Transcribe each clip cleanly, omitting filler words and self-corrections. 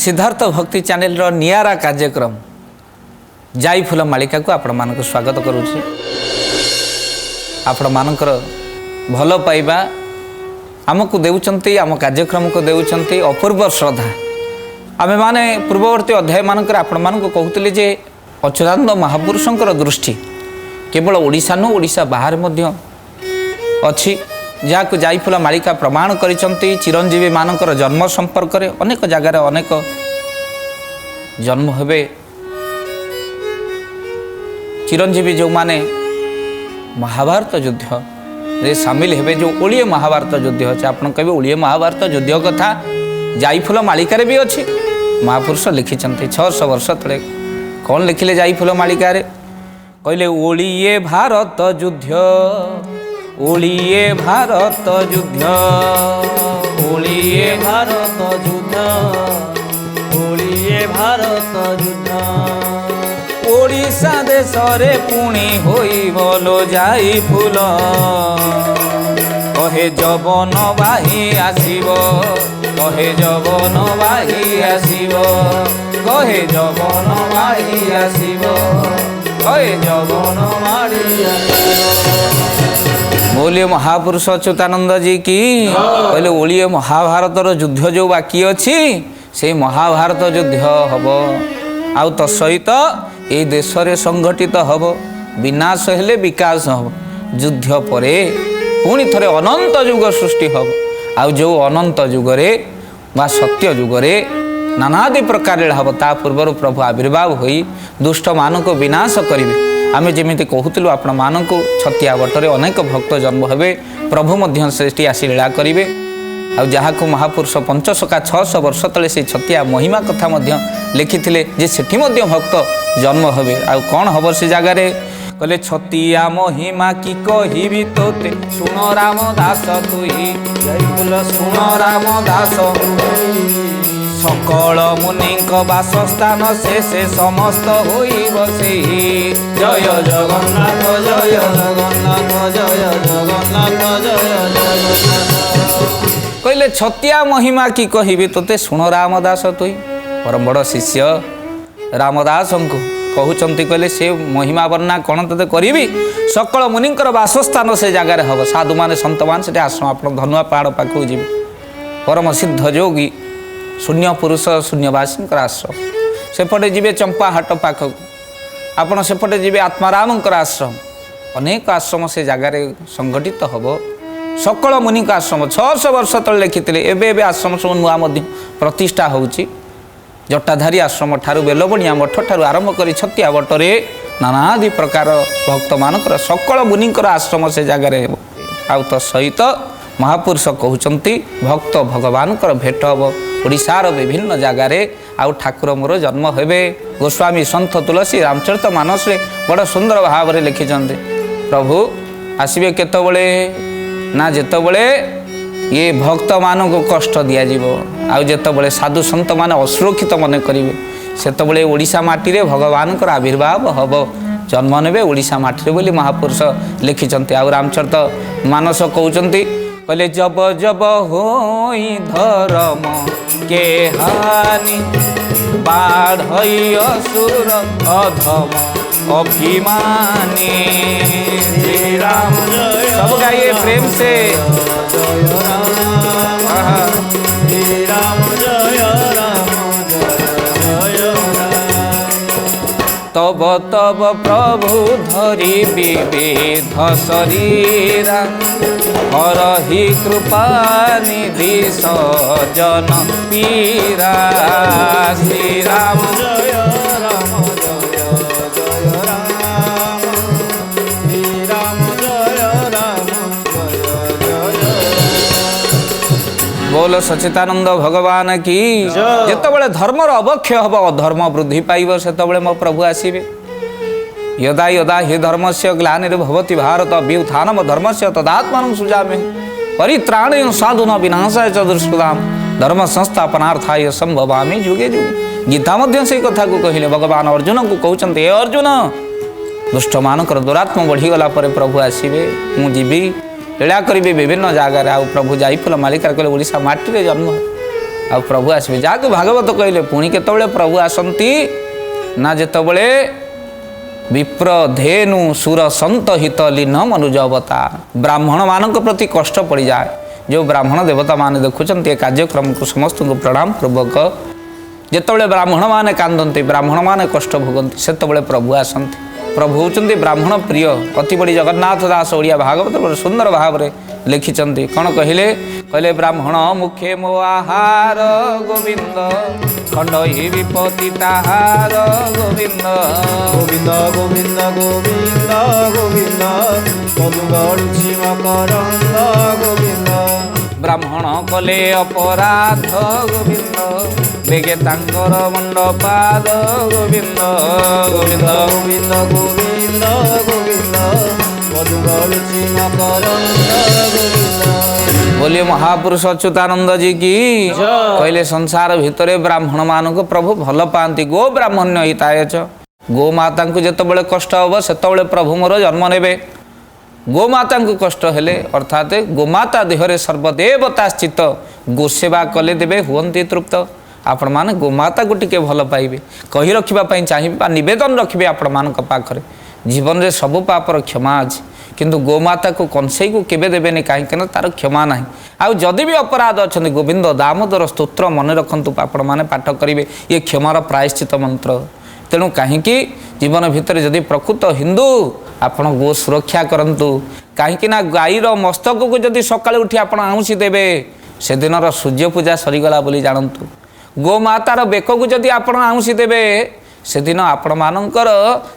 सिद्धार्थ भक्ति चैनल रो नियारा कार्यक्रम जाई फूल मालिका को आपण मान स्वागत करुचे। आपण मानकर भल पाइबा आमको देउचंती, आम कार्यक्रम को देउचंती अपूर्व श्रद्धा। आमे माने पूर्ववर्ती अध्याय मानकर आपण मानक कहूतले जे अच्युतानंद महापुरुषंकर दृष्टि केवल ओडिशा नु ओडिशा बाहर मध्य अछि, जहाँ जाईफुला मालिका प्रमाण करिसंती। चिरंजीवी मानकर जन्म संपर्क रे अनेक जगार अनेक जन्म हेबे। चिरंजीवी जो माने महाभारत युद्ध रे सामिल हेबे, जो ओलिए महाभारत युद्ध अच्छे आपन कहे ओलिए महाभारत युद्ध कथा जाईफुला मालिका रे भी अच्छी। महापुरुष लिखिचंती 600 वर्ष तले। कौन लिखिले जाईफुला मालिका रे? कहले ओलिए भारत युद्ध, ओलिए भारत युद्ध, ओलिए भारत युद्ध, ओलिए भारत युद्ध। ओडिशा देश रे पुणी होई बोलो जाई फूल, कहे जबन बाही आसीबो, कहे जबन बाही आसीबो, कहे जबन बाही आसीबो, कहे जबन बाही आसीबो। बोलिए महापुरुष अच्युतानंद जी की। कहले ओलिए महाभारत युद्ध जो बाकी अच्छी से महाभारत युद्ध हम आउ तो सहित ये देश रे संगठित हम। विनाश हेले विकास हम। युद्ध परे पुणी थरे अनंत युग सृष्टि हम। आउ जो अनंत युगरे बा सत्य युगरे नानादि प्रकार हम। ता पूर्व प्रभु आविर्भाव होई दुष्ट मान को विनाश करिवे। आमे जेमिति कहूतिलु आपण मानकु छतिया बटरे अनेक भक्त जन्म हेबे। प्रभु मध्य सृष्टि आसी लीला करिवे। आ जहाको महापुरुष पंचसखा 600 वर्ष तले से छतिया महिमा कथा मध्य लिखिथिले जे सेठी मध्य भक्त जन्म हेबे। आ कोन हबो से जगह रे? कहले छतिया महिमा की कहिबि तोते, सुन राम दास तुई जय बोल सुन राम दास। सकल मुनि बासस्थान से समस्त होई बसे। जय जगन्नाथ जय जगन्नाथ जय जगन्नाथ जय जगन्नाथ। कहले छतिया महिमा की कहिबि तोते, सुन रामदास तुई। परम बड़ शिष्य रामदास को कहउचंती। कहले से महिमा वर्णना कौन तोते करिबि? सकल मुनि बासस्थान से जगार हम। साधु माने संत मान से आश्रम आप धनुआ पहाड़ पाखु जी। परम सिद्ध जोगी शून्य पुरुष शून्यवासी आश्रम सेपटे जीवे चंपा हाट पाखक। आपड़ सेपटे जीवे आत्माराम आश्रम। अनेक आश्रम से जगार संगठित हम। सकल मुनि आश्रम 600 वर्ष तले लिखिते। एवं आश्रम सब नुआ प्रतिष्ठा होउची। जटाधारी आश्रम ठारू बेलबणिया मठ ठारू आरंभ कर छतिया बटरे नानादि प्रकार भक्त मानकर सकल मुनि आश्रम से जगार आउ तो सहित महापुरुष कहउचंती भक्त भगवान भेट हम। ओडिशार विभिन्न जगार आउ ठाकुर मोर जन्म हेबे। गोस्वामी संत तुलसी रामचरित मानस रे बड़ सुंदर भाव रे लिखिचंती। प्रभु आसिबे केतबेले ना जेतबेले ये भक्त मान को कष्ट दिया जीवो, आउ जेतबेले साधु संत माने असुरक्षित मन करिवे, सेतबेले ओडिशा माटी रे भगवान को आविर्भाव हब। जन्म नेबे ओडिशा माटी रे बोली महापुरुष लिखिचंती। आउ रामचरित मानस कहउचंती। कहले जब जब होई धर्म के हानि, बाढ़ई असुर अधम अभिमानी। श्री राम सब गाइए प्रेम से। जय राम श्री राम जय राम जय राम। तब तब प्रभु धरी विविध शरीरा, हरहि कृपा निधि सजन पीरा। श्री राम जय राम जय जय राम, श्री राम जय राम जय जय। बोल सच्चिदानंद भगवान की। जेतबेले धर्मर अवक्षय हब, अधर्म वृद्धि पाइब, सेतबेले मो प्रभु आसीबे। यदा यदा हि धर्मस्य ग्लानिर्भवति भारत, अभ्युत्थानम धर्मस्य तदात्मानं सृजामि। परित्राणेन साधूनां विनाशाय च दुष्कृतां, धर्म संस्थापनार्थाय संभवामि जुगे जुगे। गीता मध्य से कथा को कहिले भगवान अर्जुन को कहउचंती, हे अर्जुन दुष्ट मानकर दुरात्मा बढ़ीगला पर प्रभु आसीबे, मु जीवी लीला करी विभिन्न जगार। आ प्रभु जाईफुला मालिका कहले ओडिशा माटी रे जन्म आ प्रभु आसबे जहाँ भागवत कहले पुणी केतबेले प्रभु आसंती ना जेतबेले विप्र धेनु सुर संत हित लीन मनुज अवतार ब्राह्मण मान प्रति कष्ट पड़ जाए जो ब्राह्मण देवता मान देखुंत ये कार्यक्रम को समस्त को प्रणाम पूर्वक जितेबाला ब्राह्मण मैंने कांदती ब्राह्मण मैंने कष्ट भोगती से प्रभु आसती प्रभु होती ब्राह्मण प्रिय अति बड़ी जगन्नाथ दास ओडिया भागवत बड़े सुंदर भाव में लिखिं कौन कहले कहले ब्राह्मण मुखे मो आहार गोविंद खंड ही विपत्ति ताहार गोविंद गोविंद गोविंद गोविंद गोविंद मधुगढ़ी मकरंद गोविंद ब्राह्मण कले अपराध गोविंद बेगे तांकर मंडपाद गोविंद गोविंद गोविंद गोविंद गोविंद मधुगढ़ी मकरंद गोविंद। बोलिए महापुरुष अच्युतानंद जी की कहले संसार भितर ब्राह्मण मान को प्रभु भल पाती गो ब्राह्मण्य हिताय च गोमाता को जितेबाला कष्ट हम से प्रभु मोर जन्म ने गोमाता को कष्ट हेले अर्थात गोमाता देहरे सर्वदेवता स्थित गोसेवा कले देवे हुंती तृप्त आपण मैंने गोमाता को टिके भल पाइबे कही रखापी चाहिए नवेदन रखिए आपण मान पाखरे जीवन में सबु पापर क्षमा अच्छे किंतु गोमाता को कंसई को केवे देवेनि कहीं तार क्षमा ना आउ जदि भी अपराध अच्छा गोविंद दामोदर स्तोत्र मन रखु आपण मैंने पाठ करेंगे ये क्षमार प्रायश्चित मंत्र तेणु कहीं जीवन भितर जदि प्रकृत हिंदू आपण गो सुरक्षा करंतु कहीं गाईर मस्तक को जदि सकाଳେ उठी आपण आउंसी देवे से दिन सूर्य पूजा सरीगला बोली जानतु गोमातार बेक को जदि आपण आउंसी देवे से दिन आपण मानकर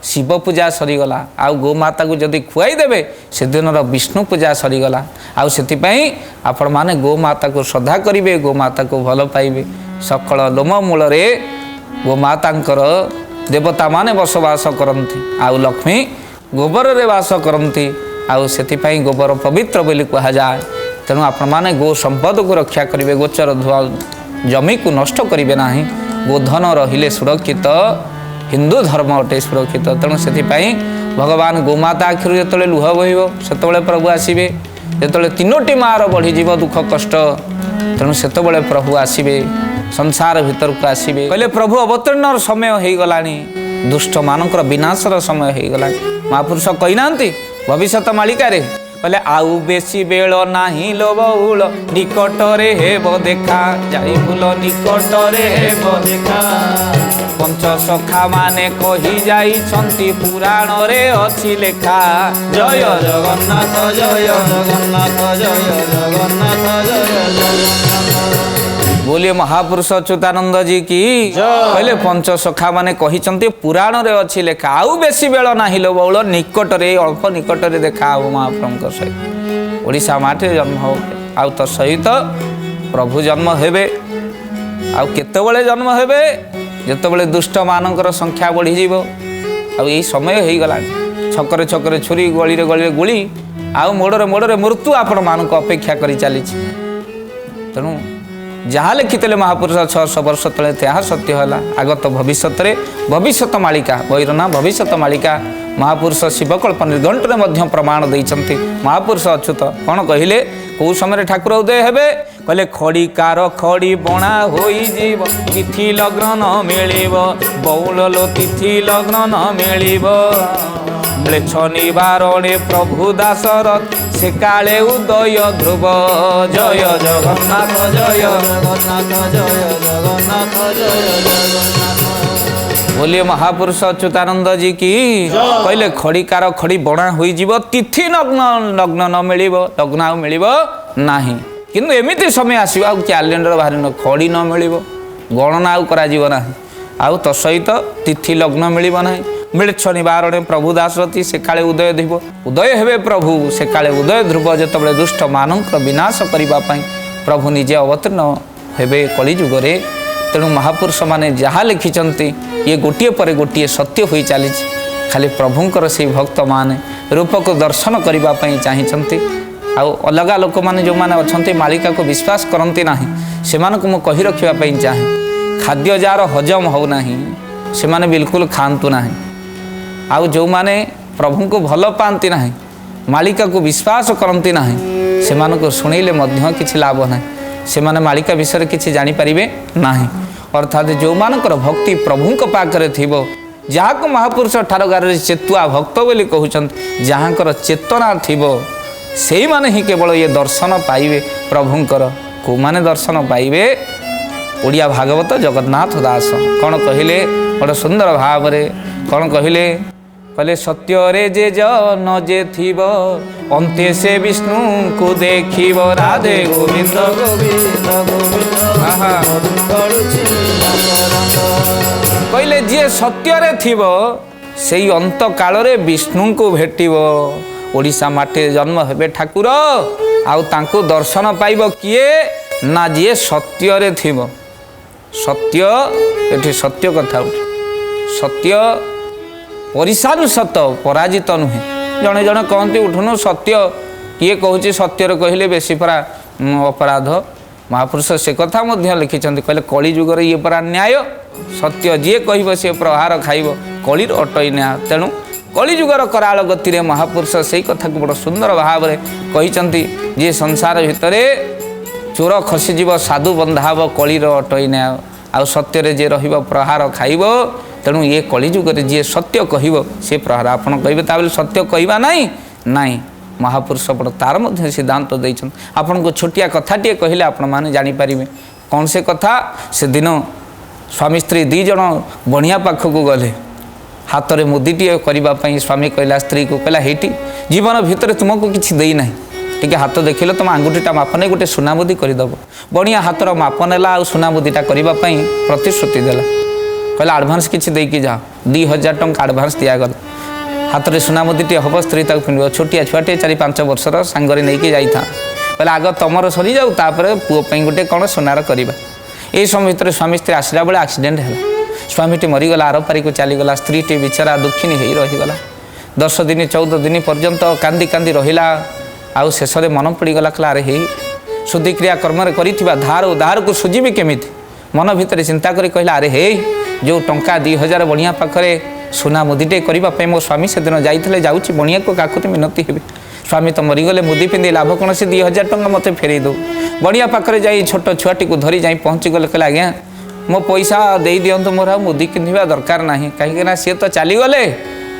शिव पूजा सरीगला आउ गोमाता को जदि खुआई देवे से दिन विष्णु पूजा सरीगला आउ सेतिपई आपण माने गोमाता को श्रद्धा करिवे गोमाता को भल पाइबे सकल लोम मूल रे गोमातांकर देवता माने बसवास करती आउ लक्ष्मी गोबर रे वास करती आउ सेतिपई गोबर पवित्र बोली कहा जाए तेणु आपण माने गो संपद को रक्षा करिवे गोचर जमी को नष्ट करिवे नाही गोधन रहिले सुरक्षित हिंदू धर्म अटे सुरक्षित तेणु से भगवान गोमाता आखिर जो लुह बहब से प्रभु आसबे जो तीनोटी मार बढ़ीज दुख कष्ट तेणु से प्रभु आसबे संसार भीतर को आसबे कहले प्रभु अवतीर्ण समय हो गला दुष्ट मानकर विनाशर समय हो गला महापुरुष कही ना भविष्यत मालिका रे कहले आउ बेसी बेल नाही लो बहुल निकटरे हेब देखा जाई फूल निकटरे हेब देखा पंच सखा माने कही जाई छंती पुराण रे अछि लेखा जय जगन्नाथ जय जगन्नाथ जय जगन्नाथ जय जगन्नाथ। बोलिए महापुरुष अच्युतानंद जी की कहले पंच सखा माने कही छंती पुराण रे अछि लेखा आउ बेसी बेल नाही लो बहुल निकटरे अल्प निकटरे देखा हो महाप्रभुଙ୍କ सहित ओडिशा माटे जन्म हो आउ तो सहित प्रभु जन्म हेबे आउ केतेबेले जन्म हेबे जेतेबेले दुष्ट मानकर संख्या बढ़ी जीवो आउ यही समय हो गला छकरे छकरे छुरी गली रे गुली आउ मोड़े मृत्यु आपण मानक अपेक्षा करी चली तेणु जहाँ लिखिते महापुरुष 600 वर्ष तले त्या सत्य है आगत भविष्यत मालिका बैरना भविष्यत मालिका महापुरुष शिवकल्प निर्घंटे प्रमाण देइछन्ति महापुरुष अच्युत कौन कहले कौ समय ठाकुर उदय हेबे कहले खड़ी कार खड़ी बणा होई जीव तिथि लग्न न मिलिब बौल तिथि लग्न न मिलिब म्लेच्छ निवारणे प्रभु दासरथ से काले उदय ध्रुव जय जगन्नाथ जय जगन्नाथ जय जगन्नाथ जय जगन्नाथ। बोलिए महापुरुष अच्युतानंद जी की कहले खड़ी कार खड़ी बणा होई जीव तिथि लग्न न मिलिब लग्न आउ मिलिब नाही किंतु एमिति समय आसीबा कैलेंडर बाहर न खड़ी न मिलिब गणना आउ करा जीव नाही आउ तो सहित तिथि लग्न मिलिब नाही म्लेच्छ निवारणे प्रभु दासरथी से काले उदय ध्रुव उदय हेबे प्रभु से काले उदय ध्रुव जेतबेले दुष्ट मानक विनाश करिबा पई प्रभु निजे अवतीर्ण हेबे कलिजुग रे तेणु महापुरुष माने जहाँ लिखिचंती ये गोटिए पर गोटिए सत्य होई चली खाली प्रभुंकर से भक्त माने रूप को दर्शन करिबा पई चाहिचंती आउ अलगा लोक माने जो माने अछंती मालिका को विश्वास करंती नाही सेमान को मु कहि रखिबा पई चाहे खाद्य जार हजम हो नाही से माने बिल्कुल खांतु नाही आउ जो माने प्रभु को भल पाती ना मालिका को विश्वास करती ना से शुणिले किसी लाभ ना से माने मालिका विषय किसी जानीपारे ना। अर्थात जो मानकर भक्ति प्रभु पाखरे थिबो जहाँ को महापुरुष ठारगार चेतुआ भक्त बोली कहते जहाँकर चेतना थिबो से माने ही केवल ये दर्शन पाइबे प्रभुंकर। को माने दर्शन पाइबे ओडिया भागवत जगन्नाथ दास कौन कहले बड़ सुंदर भाव रे कौन कहले कहले सत्य रे जे जन जे थिब अंते से विष्णु को देखिब राधे गोविंद गोविंद कहले जी सत्य रे थिब से अंत काल रे विष्णु को भेटिब। ओडिशा माटे जन्म हेबे ठाकुर आउ तांको दर्शन पाइब किए ना जी सत्य रे थिब। सत्य एठी सत्य कथा सत्य परिसानु सत पराजित नुहे। जड़े जड़े कहते उठुनु सत्य किए कहूँ सत्यर कहले बेसी परा अपराध। महापुरुष से कथा लिखिं कहले कली जुगर ये परा न्याय सत्य जी कह सी प्रहार खाइब कलिर अटई न्याय। तेणु कली जुगर कराल गति रे महापुरुष से कथा को बड़ सुंदर भाव में कहते जी संसार भितर चोर खसीजीव साधु बंधाब कलिर अटई न्याय आ सत्य जे रहिब प्रहार खाइब। तेणु ये कली जुगरे जी सत्य कहब से प्रहार आपड़ कहे ताबले सत्य कहवा नाई नाई महापुरुष बड़ तार मध्य सिद्धांत देइछन। आपन को छोटिया कथाटे कहले आपण माने जानि पारिबे कौन से कथा। से दिन स्वामी स्त्री दी जन बणिया पाखक गले हाथ में मुदीटे करने स्वामी कहला स्त्री को कहला हेटी जीवन भितर तुमको किसी देई ना टी हाथ देखिल तुम आंगुठीटा माप नहीं गोटे सुना मुदी करदेव। बणिया हाथर माप नेला आ सुना मुदीटा करने प्रतिश्रुति देला कहला आडभांस किसी देकी जा 2000 टंका आडभांस दिगला हाथ में सुना मुदीटे हम स्त्री तक पिंध छोटिया छुआटे 4-5 वर्षर सांगरे नहीं जाता कहला आग तुमर सरी जाऊ तापर पुओ गोटे कौन सुनार करवा। यही समय भितर स्वामी स्त्री आसला बेले एक्सीडेंट है स्वामीटी मरीगला आर पारी को चलीगला स्त्रीटी बिचारा दुखिनी हो रहीगला 10 दिन 14 दिन पर्यंत कांदी कांदी रहिला आउ शेष में मन पड़गला कहला अरे हे शुद्धिक्रिया कर्म कर धार उधार को सुझीबी केमी मन भितर चिंता करी कहला अरे हे जो टंका 2000 बणिया पाखरे सुना मुदीटे करने मो स्वामी से दिन जाइए जाऊँगी बणिया को काकुति मिनती हे स्वामी तो मरीगले मुदी पिंधि लाभ कौन से 2000 टंका मत फेरई दो। बणिया पाखरे जाई छोट छुआटी को धरी जाई पहुँची गले कहला आज्ञा मो पैसा दे दिंतु मोर आ मुदी पिंधा दरकार ना कहीं सी तो चलीगले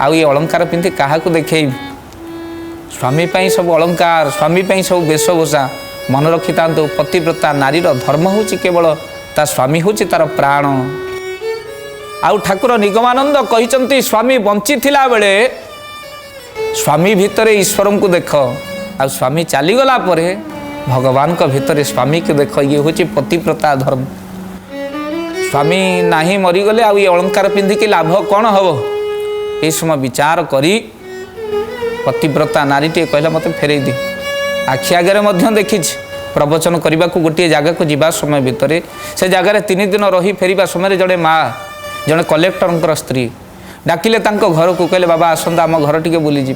आउ ये अलंकार पिंधि क्या देखेबी स्वामी पाई सब अलंकार स्वामी पाई सब वेशभूषा मन रखी था पतिव्रता नारीर धर्म हूँ केवल ता स्वामी हूँ तार प्राण। आउ ठाकुर निगमानंद कहते स्वामी बंची थिला बेले स्वामी भितर ईश्वर को देख आ स्वामी चलीगला भगवान को भितर स्वामी को देख ये हूँ पतिव्रता धर्म। स्वामी नाही मरीगले आ ये अलंकार पिंधिकी लाभ कौन हम ये समय विचार करी पतिव्रता नारीटे कहला मत फेरई दी आखि आगे देखी प्रवचन करने को गोटे जगह को जीवा समय भितर से जगार 3 दिन रही फेरिबा समय जड़े माँ जड़े कलेक्टर स्त्री डाकिले घर को कहले बाबा आसंता आम घर टे बुलीजी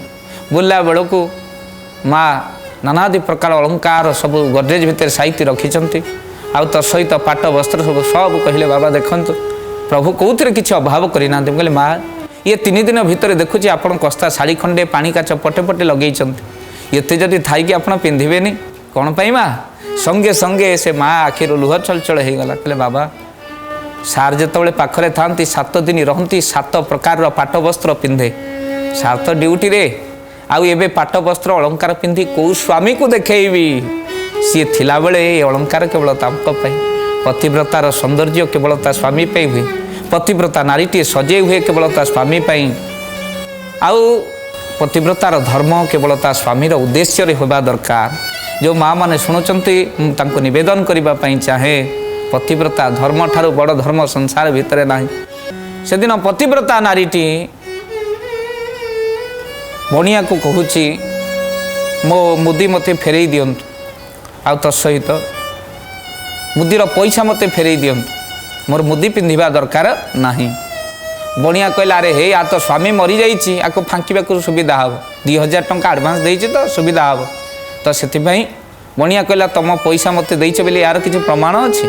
बुलला बेल को माँ नानादि प्रकार अलंकार सब गडरेज भितर साइती रखिंट आउ तो सहित पाट वस्त्र सब कहले बाबा देखु प्रभु कौन किसी अभाव करना कहले माँ ये 3 दिन भितर देखुची आपन कस्ता शाढ़ी खंडे पानी काच पटे पटे लगे ये जदि थी आप पिंधे कौन पाई माँ संगे संगे से माँ आखिर लुह चलचल हो गला कहले बाबा सार जो पाखरे था 7 दिन रहती 7 प्रकार पाट वस्त्र पिंधे सार तो ड्यूटी रे आउ एबे पाट वस्त्र अलंकार पिंधि कौ स्वामी को देखेबी सी थिला बेले अलंकार केवल पतिव्रतार सौंदर्य केवल ता स्वामी पे हुए पतिव्रता नारीटी सजे हुए केवल ता स्वामी पाई आउ पतिव्रतार धर्म केवल ता स्वामीर उद्देश्य होगा दरकार। जो माँ मैंने शुणुंट नवेदन करने चाहे पतिव्रता धर्म ठारू बड़ धर्म संसार भितर ना से दिन पतिव्रता नारीटी बणिया को कहूँ मो मुदी मते फेरई दिंतु आ तत्सहित मुदीर पैसा मते फेरई दिंतु मोर मुदी पिंधा दरकार ना। बणिया कहला अरे हे आ तो स्वामी मरी जाइए आपको फांकवा सुविधा हम 2000 टंका आडभांस देती तो सुविधा हम तो से बणिया कहला तुम पैसा मत देच बोली यार किसी प्रमाण अच्छी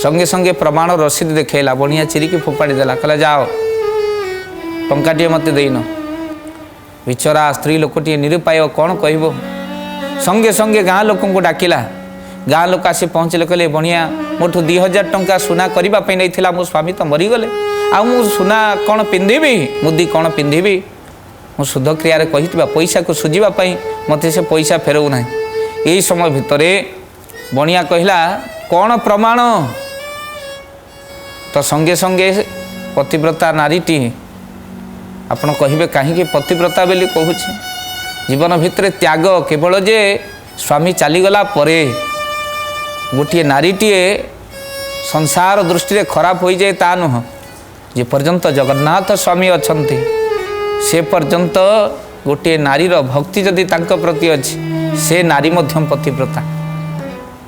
संगे संगे प्रमाण रसीद देखला बणिया चिरिकी फोपाड़ी देला कहला जाओ टंकाटे मत देन बिचरा स्त्री लोकटे निरुपाय कौन कह संगे संगे गाँ लोक डाकिला गाँ लोक आसी पहुँचले कहले बणिया मोठू 2000 टंका सुना करने नहीं मो स्वामी तो मरीगले आ मु सुना कौन पिंधिबी मुदी कौन पिंधिबी मु शुद्ध क्रिया कही पैसा को सुझापी मत से पैसा फेरऊ ना। यही समय भितर बणिया कहला कौन प्रमाण तो संगे संगे पतिव्रता नारीटी आपण कहे कहीं पतिव्रता बोली कहूँ जीवन भितर त्याग केवल जे स्वामी चलीगला परे गोटे नारीटीए संसार दृष्टि खराब हो जाए ता नुह जे पर्यंत जगन्नाथ स्वामी अछंती से पर्यंत गोटे नारीर भक्ति जदि तांको प्रति अच्छी से नारी मध्यम पतिव्रता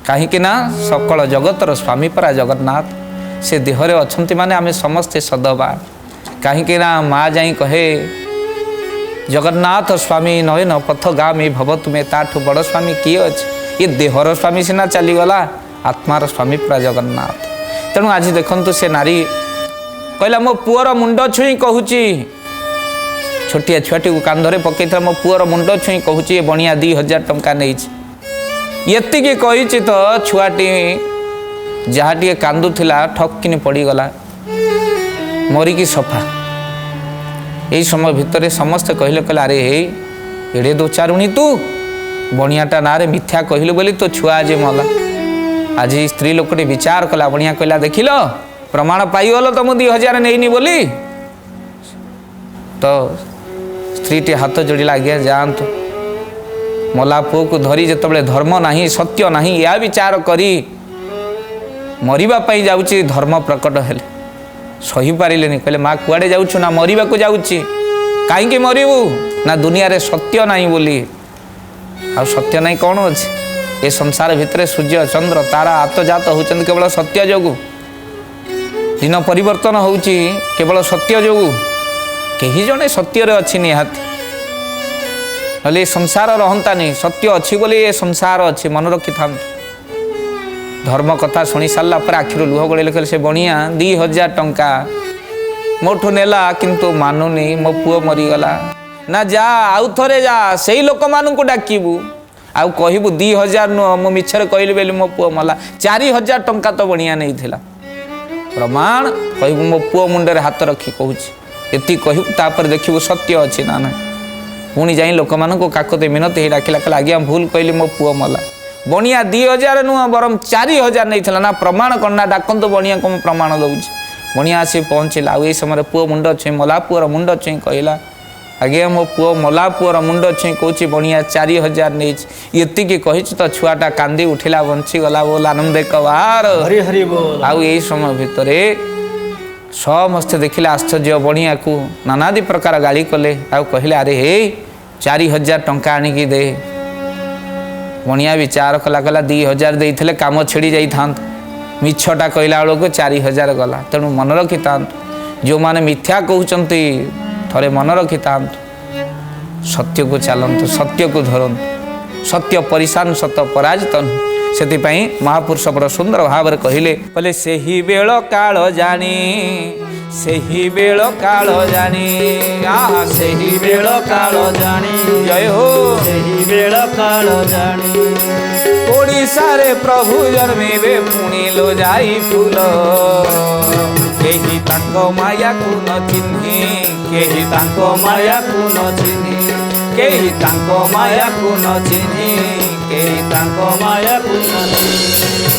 कहीं ना सकल जगतर स्वामी परा जगन्नाथ से देहरे अछंती माने आमे समस्ते सदबा कहीं ना माँ जाई कहे जगन्नाथ स्वामी नयन पथगामी भव तुम्हें ताठू बड़ स्वामी किए अच्छे ये देहर स्वामी सीना चलीगला आत्मार स्वामी पूरा जगन्नाथ। तेणु आज देखु से नारी कहला मो पुअर मुंड छुई कहूँ छोटिया छुआटी को कांधरे पकई मो पुअर मुंड छुई कहूँ बणिया 2000 टंका नहीं ये कही तो छुआटी जहाँ टे कांदुला ठक्किनी पड़गला मरिकी सफा। यही समय भितर समस्ते कहले कहले अरे एड़े दो चारुणी तू बणियाटा ना रे मिथ्या कहलु बोली तो छुआ आज मला। आज स्त्री लोकटे विचार कला बणिया कहला देखिल प्रमाण पाइगल तो मुझे 2000 नहीं बोली तो स्त्रीटी हाथ जोड़िला आज्ञा जातु मला पुओ को धरी जिते धर्म नहीं सत्य नहीं या विचार करी मरवाई जाऊँगी धर्म प्रकट हेले सही पारे कहले माँ कुआड़े जाऊँ ना मरवा को जाऊँगी कहीं मरबू ना दुनिया रे सत्य नहीं बोली आ सत्य नहीं कौन अच्छे ये संसार भितर सूर्य चंद्र तारा आत्मजात होती केवल सत्य जोगु दिन परिवर्तन होउची केवल सत्य जोगु कहीं जड़े सत्य रे अच्छी निहाती नले संसार रहंता नहीं सत्य अच्छी बोली ये संसार अच्छी मन रखी था। धर्म कथा शुणी सारा पर आखिर लुह गड़े कहले से बणिया 2000 टंका मोठू नेला किंतु मानुनी मो पुओ मरीगला ना जा आउ थरे जा से लोक मान को डाकबू आउ कहबू 2000 नुह मो मिछर कहली बेली मो पुओ मला 4000 टंका तो बणिया नहीं थिला प्रमाण कहबू मो पुओ मुंडे हाथ रखी कहूँ ये कहबू तापर देखू सत्य अच्छी ना ना पुणी जाई लोक मान को काकते मिनती डाकिला कहला आज्ञा भूल कहली मो पुओ मला बणिया 2000 नुह बरम 4000 नहीं थिला ना प्रमाण करना डाकंतु बणिया को प्रमाण दउछि बणिया आसी पहुँचला आ समय पुओ मुंड छुई मला पुअर मुंड छुई कहला आज्ञा मो पुओ मला पुअर मुंड छुई कहूँ बणिया 4000 नहीं ये कही तो छुआटा कांदी उठिला बंची गला बोल आनंद कबार हरि हरि बोल। आउ यही समय भितर समस्ते देखिले आश्चर्य बणिया को नानादी प्रकार गाली कले आउ कहले अरे हे 4000 टंका आनिकी दे बणिया विचार कला कला 2000 देइथिले काम छेड़ी जाई थांत मिछटा कहला बेलू 4000 गला तेणु मन रखी था जो माने मिथ्या कहते थरे मन रखी था सत्य को चलतु सत्य को धरतु सत्य परिशान सत्य पराजित से महापुरुष बड़ सुंदर भाव में कहले से ही बेल काल जानी से ही बेल काल जानी से ही बेल काल जानी जय हो से ही बेल काल जानी ओडिशा रे प्रभु जन्मेबे पुणी लो जाई फूल केही तांको माया को न चिन्ही केही तांको माया को न चिन्ही केही तांको माया को न चिन्ही केही तांको माया को न चिन्ही।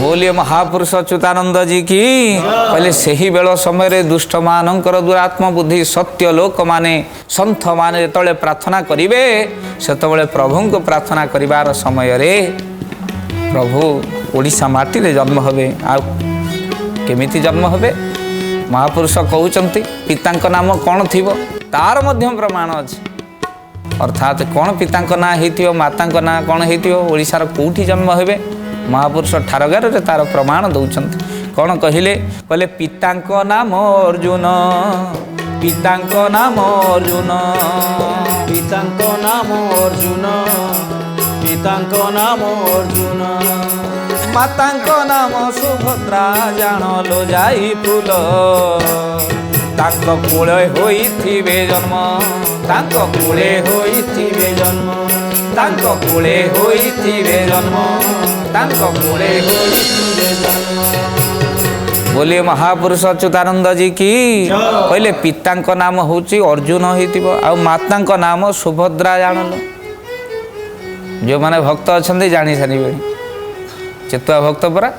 बोलिए महापुरुष अच्युतानंद जी की पहले से ही बेल समय दुष्ट मानकर दुरात्म बुद्धि सत्य लोक माने संत माने जो प्रार्थना करेंगे से प्रभु को प्रार्थना करिवार समय रे प्रभु ओडिशा माटी रे जन्म हेबे आ केमिति जन्म हेबे महापुरुष कहउचंती पितांक नाम कौन थिबो तार मध्यम प्रमाण अछि अर्थात कौन पितांक ना हेतियो मातांक ना कौन हेतियो ओडिशार कोठी जन्म हेबे महापुरुष ठारगार रे तार प्रमाण दउचंती कौन कहले कहले पितांक नाम अर्जुन पितांक नाम अर्जुन पितांक नाम अर्जुन पितांक नाम अर्जुन मातांक नाम सुभद्रा जान लो जाई फूल तांक कूले होइथिबे जन्म तांक कूले होइथिबे जन्म ତାଙ୍କ କୋଳେ ହୋଇଥିବେ ଜନ୍ମ ତାଙ୍କ କୋଳେ ହୋଇଥିବେ ଜନ୍ମ। बोलिए महापुरुष अच्युतानंद जी की कहले पितांक नाम होची अर्जुन होइतिबो आ मातांक नाम सुभद्रा जानलो जो माने भक्त अछंदी जानी सारिबे चेतुआ भक्त परा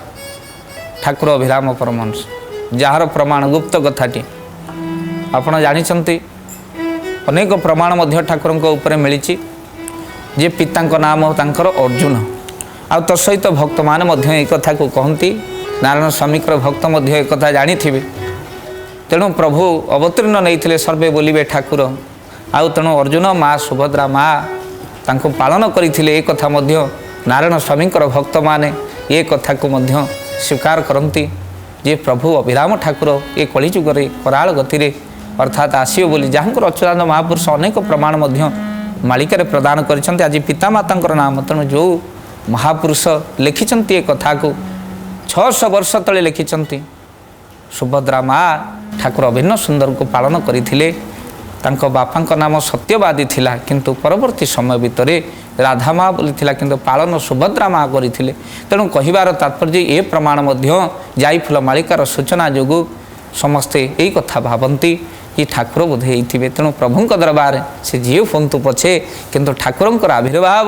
ठाकुर अभिराम परमहंस जार प्रमाण गुप्त कथाटी आपण जानिछंती अनेक प्रमाण मध्य ठाकुर ऊपर मिली जे पितांक नाम तांकर अर्जुन आ तो सहित भक्त मान मध्य एक कथा को कहती नारायण स्वामीकर भक्त मध्य एक कथा जानी तेणु प्रभु अवतीर्ण नहीं सर्वे बोलिबे ठाकुर आउ तेणु अर्जुन माँ सुभद्रा माँ तांको पालन करते एक कथा मध्य नारायण स्वामीकर भक्त माने ये कथा को मध्य स्वीकार करती जे प्रभु अभिराम ठाकुर ये कलिजुगे कराल गति अर्थात आसियो बोली जहाँकर अच्युतानंद महापुरुष अनेक प्रमाण मध्य मालिकार प्रदान करछन्ति। आज पितामातांकर नाम तेणु जो महापुरुष लिखिछन्ति ये कथा को 600 वर्ष तले लिखिछन्ति सुभद्रा माँ ठाकुर अभिन्न सुंदर को पालन करथिले तांको बापांक नाम सत्यवादी थिला किंतु परवर्ती समय भितरे राधा माँ बोली थिला किंतु पालन सुभद्रा माँ करथिले। तेणु कहिबार तात्पर्य ए प्रमाण मध्य जाईफुल मालिकार सूचना जोगु समस्ते यही कथा भावती कि ठाकुर बोधे होइथिबे। तेणु प्रभुंक दरबार से जीव फंतु पछे किंतु ठाकुरंकर आविर्भाव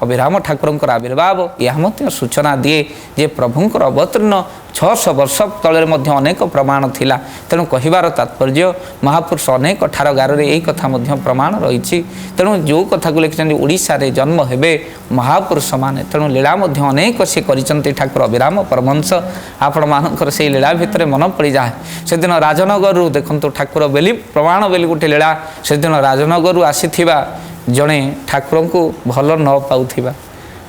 अभिराम ठाकुरंकर आविर्भाव यह सूचना दिए जे प्रभुंकर अवतीर्ण 600 वर्ष तले मध्य अनेक प्रमाण थिला। तेणु कहिबार तात्पर्य महापुरुष अनेक ठार गारे यही कथा मध्य प्रमाण रही। तेणु जो कथा को लिखिं ओडिशा रे जन्म हेबे महापुरुष माने तेणु लीला मध्य अनेक से करिसंति ठाकुर अभिराम परमहंस आपण मानकर से लीला भितर मन पड़ी जाए। से दिन राजनगर देखंतु ठाकुर बेली प्रमाण बेली गोटे लीला से दिन राजनगर आसीथिबा जड़े ठाकुर को भल न पाउथिबा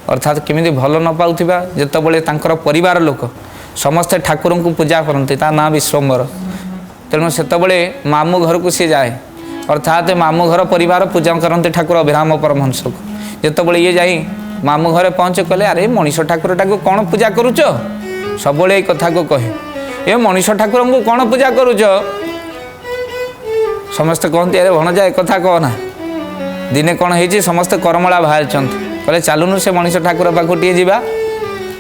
अर्थात केमिति भल न पाउथिबा जेतबेले तांकर परिवार लोक समस्ते ठाकुर को पूजा करते ता ना विश्वम्बर तेणु सेतबेले मामू घर को सी जाए अर्थात मामू घर परिवार पूजा करते ठाकुर अभिराम परमहंस को जेतबेले ये जाई मामू घरे पहुँचे कहले अरे मनीष ठाकुर टाक कौन पूजा करुच सब कथा को कहे ए मनीष ठाकुर को कौन पूजा करुच समस्ते कहते अरे भणजा एक कथा कहना दिने कौन है समस्ते करमला बाहर कहले चलुनु से मनीष ठाकुर पाखे जावा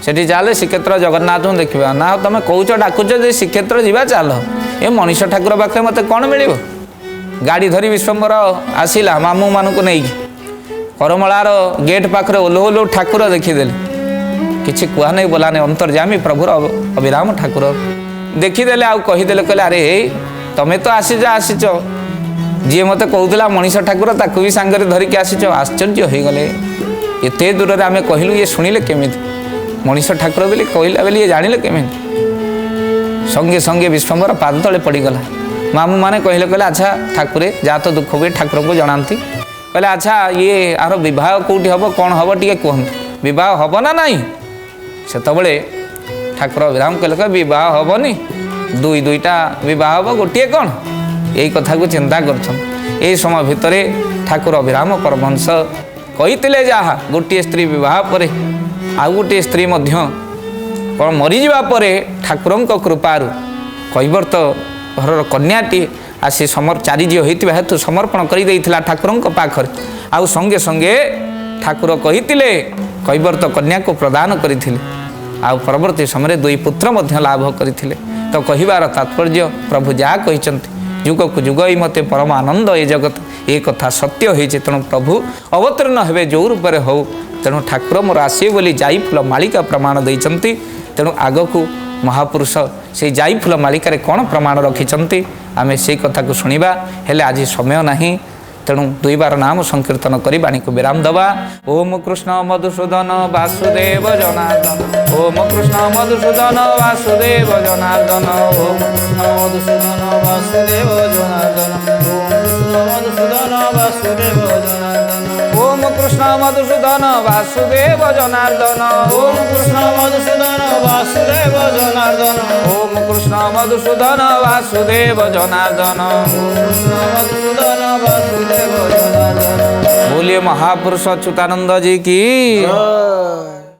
सेठी चले श्रीक्षेत्र जगन्नाथ देखा ना तुम कौच डाकुच जे श्रीक्षेत्र जावा चल ए मनीष ठाकुर पाखे मत कौन मिल गाड़ी धरी विश्वम्बर आसला मामू मान को नहीं करमलार गेट पाखे ओल्हो ओल्हो ठाकुर देखीदे किसी कह नहीं बोला नहीं अंतर्जामी प्रभुर अभिराम ठाकुर देखीदे आईदे कहले अरे तुम्हें तो आसीच आसीच जी मत कहला मनीष ठाकुर ताकू भी सांगरे धरिकी आसीच आश्चर्य हो गले एत दूर आम कहलु ये शुणिले केमी मनीष ठाकुर बोली कहला बोली ये जानिले केमी संगे संगे विश्वम्बर पाद तले पड़गला मामू मैंने कहले कहले अच्छा ठाकुरे जा तो दुख हुए ठाकुर को जनाती कहले अच्छा ये आर बह कौटी हम कौन हम टे कहतु बह हम ना नाई से ठाकुर अभिराम कहले बह हेनी दुई दुईटा बह हम गोटे कौन यही कथा को चिंता कर समय भितर ठाकुर अभिराम परमहंस कही जहाँ गोटे स्त्री बह पर आउ गोटे स्त्री कौन मरीजा पर ठाकुर कृपार कैवर्त घर कन्याटी आसी चारिज होता हेतु समर्पण कर ठाकुर पाखर आउ संगे संगे ठाकुर कही कैवर्त कन्या को प्रदान करते आउ परवर्ती समय दुई पुत्र लाभ करते तो कहिबार तात्पर्य प्रभु जहाँ कहते जुग को जुग ही मते परम आनंद ये जगत ये कथा सत्य होती तेणु प्रभु अवतीर्ण हे जो रूप में हो तेणु ठाकुर मोर आसे बोली जाई फूल मालिका प्रमाण देती तेणु आग को महापुरुष से जाई फूल मालिकार कौन प्रमाण रखिंट आम से कथा को शुणा हेले आज समय नहीं तेणु दुई बार नाम संकीर्तन करी बाणी को विराम दबा। ओम कृष्ण मधुसूदन वासुदेव जनार्दन ओम कृष्ण मधुसूदन वासुदेव जनार्दन ओम कृष्ण मधुसूदन वासुदेव जनार्दन ओम कृष्ण मधुसूदन वासुदेव जनार्दन ओम कृष्ण मधुसूदन वासुदेव जनार्दन ओम कृष्ण मधुसूदन वासुदेव जनार्दन मधुसूदन वासुदेव जनार्दन। बोलिए महापुरुष अच्युतानंद जी की।